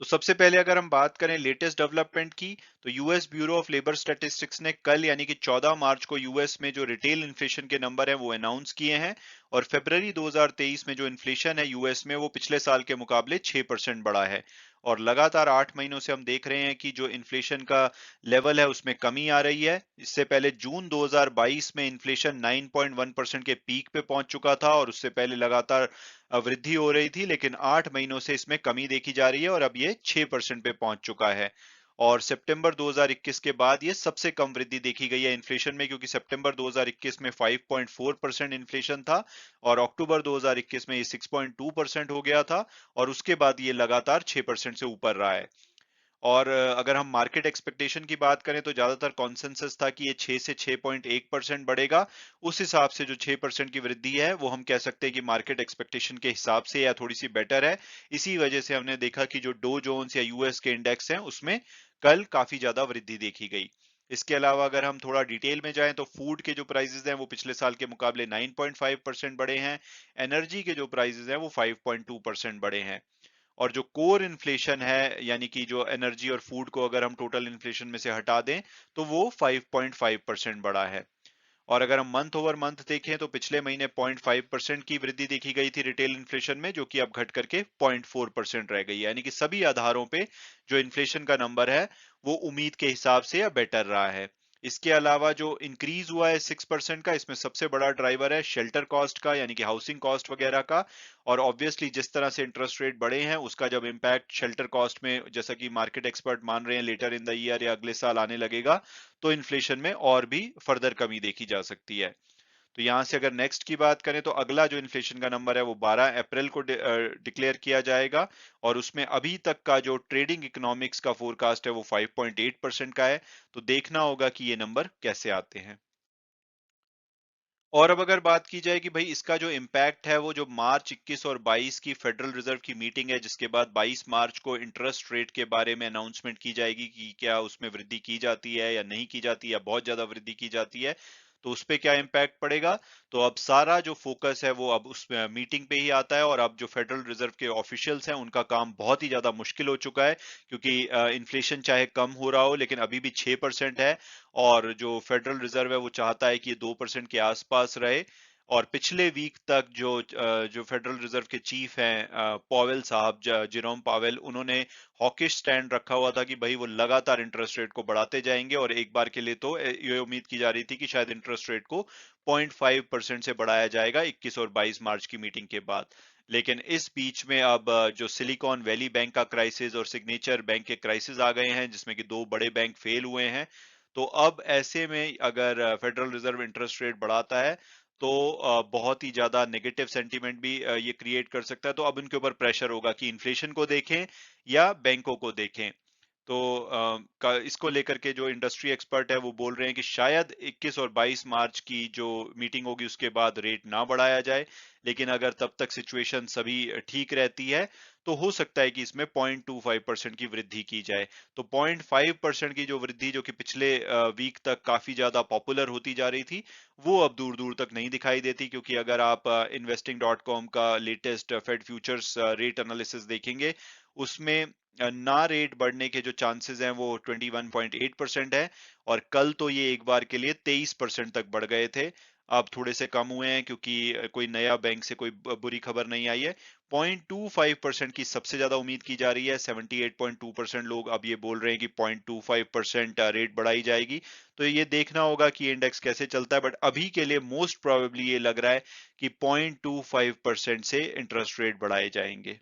तो सबसे पहले अगर हम बात करें लेटेस्ट डेवलपमेंट की, तो US bureau of labour statistics ने कल यानी कि 14 मार्च को यूएस में जो रिटेल इन्फ्लेशन के नंबर हैं वो अनाउंस किए हैं। और फरवरी 2023 में जो इन्फ्लेशन है यूएस में वो पिछले साल के मुकाबले 6% बढ़ा है। और लगातार 8 महीनों से हम देख रहे हैं कि जो इन्फ्लेशन का लेवल है उसमें कमी आ रही है। इससे पहले जून 2022 में इन्फ्लेशन 9.1% के पीक पे पहुंच चुका था और उससे पहले लगातार वृद्धि हो रही थी, लेकिन 8 महीनों से इसमें कमी देखी जा रही है और अब ये 6% पे पहुंच चुका है। और सितंबर 2021 के बाद ये सबसे कम वृद्धि देखी गई है इन्फ्लेशन में, क्योंकि सितंबर 2021 में 5.4% इन्फ्लेशन था और अक्टूबर 2021 में ये 6.2% हो गया था और उसके बाद ये लगातार 6% से ऊपर रहा है। और अगर हम मार्केट एक्सपेक्टेशन की बात करें तो ज्यादातर कॉन्सेंसस था कि ये 6 से 6.1% बढ़ेगा। उस हिसाब से जो 6% की वृद्धि है वो हम कह सकते हैं कि मार्केट एक्सपेक्टेशन के हिसाब से या थोड़ी सी बेटर है। इसी वजह से हमने देखा कि जो डो जोन्स या यूएस के इंडेक्स हैं उसमें कल काफी ज्यादा वृद्धि देखी गई। इसके अलावा अगर हम थोड़ा डिटेल में जाएं तो फूड के जो प्राइसेस हैं वो पिछले साल के मुकाबले 9.5% बढ़े हैं। एनर्जी के जो प्राइसेस हैं वो 5.2% बढ़े हैं। और जो कोर इन्फ्लेशन है यानी कि जो एनर्जी और फूड को अगर हम टोटल इन्फ्लेशन में से हटा दें तो वो 5.5% बढ़ा है। और अगर हम मंथ ओवर मंथ देखें तो पिछले महीने 0.5% की वृद्धि देखी गई थी रिटेल इन्फ्लेशन में, जो कि अब घट करके 0.4% रह गई है। यानी कि सभी आधारों पे जो इन्फ्लेशन का नंबर है वो उम्मीद के हिसाब से या बेटर रहा है। इसके अलावा जो इंक्रीज हुआ है 6% का, इसमें सबसे बड़ा ड्राइवर है शेल्टर कॉस्ट का यानी कि हाउसिंग कॉस्ट वगैरह का। और ऑब्वियसली जिस तरह से इंटरेस्ट रेट बढ़े हैं उसका जब इम्पैक्ट शेल्टर कॉस्ट में, जैसा कि मार्केट एक्सपर्ट मान रहे हैं, लेटर इन द ईयर या अगले साल आने लगेगा, तो इन्फ्लेशन में और भी फर्दर कमी देखी जा सकती है। तो यहां से अगर नेक्स्ट की बात करें तो अगला जो इन्फ्लेशन का नंबर है वो 12 अप्रैल को डिक्लेयर किया जाएगा और उसमें अभी तक का जो ट्रेडिंग इकोनॉमिक्स का फोरकास्ट है वो 5.8% का है। तो देखना होगा कि ये नंबर कैसे आते हैं। और अब अगर बात की जाए कि भाई इसका जो इम्पैक्ट है वो जो मार्च 21 और 22 की फेडरल रिजर्व की मीटिंग है, जिसके बाद 22 मार्च को इंटरेस्ट रेट के बारे में अनाउंसमेंट की जाएगी कि क्या उसमें वृद्धि की जाती है या नहीं की जाती या बहुत ज्यादा वृद्धि की जाती है, तो उस पे क्या इम्पैक्ट पड़ेगा। तो अब सारा जो फोकस है वो अब उस मीटिंग पे ही आता है और अब जो फेडरल रिजर्व के ऑफिशियल्स हैं उनका काम बहुत ही ज्यादा मुश्किल हो चुका है, क्योंकि इन्फ्लेशन चाहे कम हो रहा हो लेकिन अभी भी 6% है। और जो फेडरल रिजर्व है वो चाहता है कि ये 2% के आसपास रहे। और पिछले वीक तक जो फेडरल रिजर्व के चीफ हैं पॉवेल साहब, जेरोम पावेल, उन्होंने हॉकिश स्टैंड रखा हुआ था कि भाई वो लगातार इंटरेस्ट रेट को बढ़ाते जाएंगे और एक बार के लिए तो ये उम्मीद की जा रही थी कि शायद इंटरेस्ट रेट को 0.5% से बढ़ाया जाएगा 21 और 22 मार्च की मीटिंग के बाद। लेकिन इस बीच में अब जो सिलिकॉन वैली बैंक का क्राइसिस और सिग्नेचर बैंक के क्राइसिस आ गए हैं, जिसमें कि दो बड़े बैंक फेल हुए हैं। तो अब ऐसे में अगर फेडरल रिजर्व इंटरेस्ट रेट बढ़ाता है तो बहुत ही ज्यादा नेगेटिव सेंटीमेंट भी ये क्रिएट कर सकता है। तो अब इनके ऊपर प्रेशर होगा कि इन्फ्लेशन को देखें या बैंकों को देखें। तो इसको लेकर के जो इंडस्ट्री एक्सपर्ट है वो बोल रहे हैं कि शायद 21 और 22 मार्च की जो मीटिंग होगी उसके बाद रेट ना बढ़ाया जाए, लेकिन अगर तब तक सिचुएशन सभी ठीक रहती है तो हो सकता है कि इसमें 0.25% की वृद्धि की जाए। तो 0.5% की जो वृद्धि जो कि पिछले वीक तक काफी ज्यादा पॉपुलर होती जा रही थी, वो अब दूर दूर तक नहीं दिखाई देती, क्योंकि अगर आप investing.com का latest Fed futures rate analysis देखेंगे उसमें ना रेट बढ़ने के जो चांसेस हैं वो 21.8% है। और कल तो ये एक बार के लिए 23% तक बढ़ गए थे। अब थोड़े से कम हुए हैं क्योंकि कोई नया बैंक से कोई बुरी खबर नहीं आई है। 0.25% की सबसे ज्यादा उम्मीद की जा रही है। 78.2% लोग अब ये बोल रहे हैं कि 0.25% रेट बढ़ाई जाएगी। तो ये देखना होगा कि इंडेक्स कैसे चलता है, बट अभी के लिए मोस्ट प्रोबेबली ये लग रहा है कि 0.25% से इंटरेस्ट रेट बढ़ाए जाएंगे।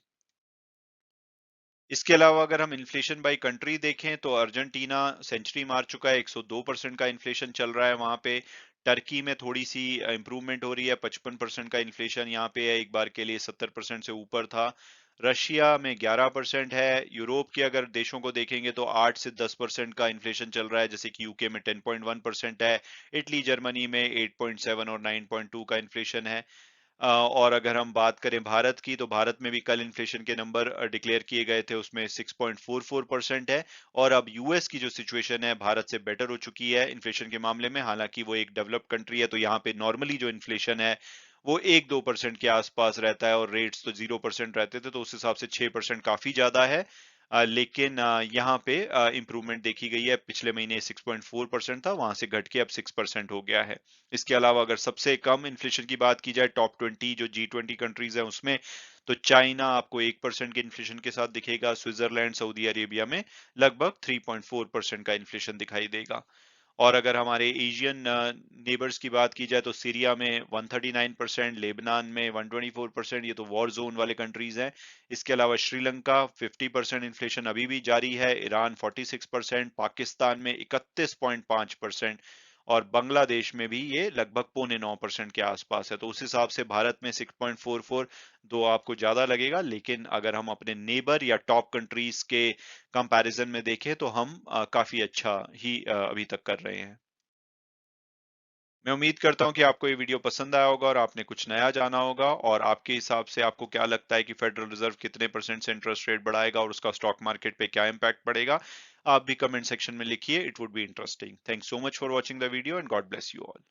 इसके अलावा अगर हम इन्फ्लेशन बाय कंट्री देखें तो अर्जेंटीना सेंचुरी मार चुका है, 102% का इन्फ्लेशन चल रहा है वहां पे। टर्की में थोड़ी सी इंप्रूवमेंट हो रही है, 55% का इन्फ्लेशन यहाँ पे है, एक बार के लिए 70% से ऊपर था। रशिया में 11% है। यूरोप के अगर देशों को देखेंगे तो 8 से 10% का इन्फ्लेशन चल रहा है, जैसे कि यूके में 10.1% है। इटली जर्मनी में 8.7 और 9.2 का इन्फ्लेशन है। और अगर हम बात करें भारत की तो भारत में भी कल इन्फ्लेशन के नंबर डिक्लेयर किए गए थे, उसमें 6.44% है। और अब यूएस की जो सिचुएशन है भारत से बेटर हो चुकी है इन्फ्लेशन के मामले में, हालांकि वो एक डेवलप्ड कंट्री है तो यहाँ पे नॉर्मली जो इन्फ्लेशन है वो 1-2% के आसपास रहता है और रेट्स तो 0% रहते थे, तो उस हिसाब से 6% काफी ज्यादा है। लेकिन यहाँ पे इंप्रूवमेंट देखी गई है। पिछले महीने 6.4% था, वहां से घट के अब 6% हो गया है। इसके अलावा अगर सबसे कम इन्फ्लेशन की बात की जाए टॉप 20 जो G20 कंट्रीज है उसमें, तो चाइना आपको 1% के इन्फ्लेशन के साथ दिखेगा। स्विट्जरलैंड, सऊदी अरेबिया में लगभग 3.4% का इन्फ्लेशन दिखाई देगा। और अगर हमारे एशियन नेबर्स की बात की जाए तो सीरिया में 139%, लेबनान में 124%, ये तो वॉर जोन वाले कंट्रीज हैं। इसके अलावा श्रीलंका 50% इन्फ्लेशन अभी भी जारी है, ईरान 46%, पाकिस्तान में 31.5% और बांग्लादेश में भी ये लगभग 0.9% के आसपास है। तो उस हिसाब से भारत में 6.44 दो आपको ज्यादा लगेगा, लेकिन अगर हम अपने नेबर या टॉप कंट्रीज के कंपैरिजन में देखें तो हम काफी अच्छा ही अभी तक कर रहे हैं। मैं उम्मीद करता हूं कि आपको ये वीडियो पसंद आया होगा और आपने कुछ नया जाना होगा। और आपके हिसाब से आपको क्या लगता है कि फेडरल रिजर्व कितने परसेंट से इंटरेस्ट रेट बढ़ाएगा और उसका स्टॉक मार्केट पे क्या इंपैक्ट पड़ेगा? आप भी कमेंट सेक्शन में लिखिए, it would be interesting. Thanks so much for watching the video and God bless you all.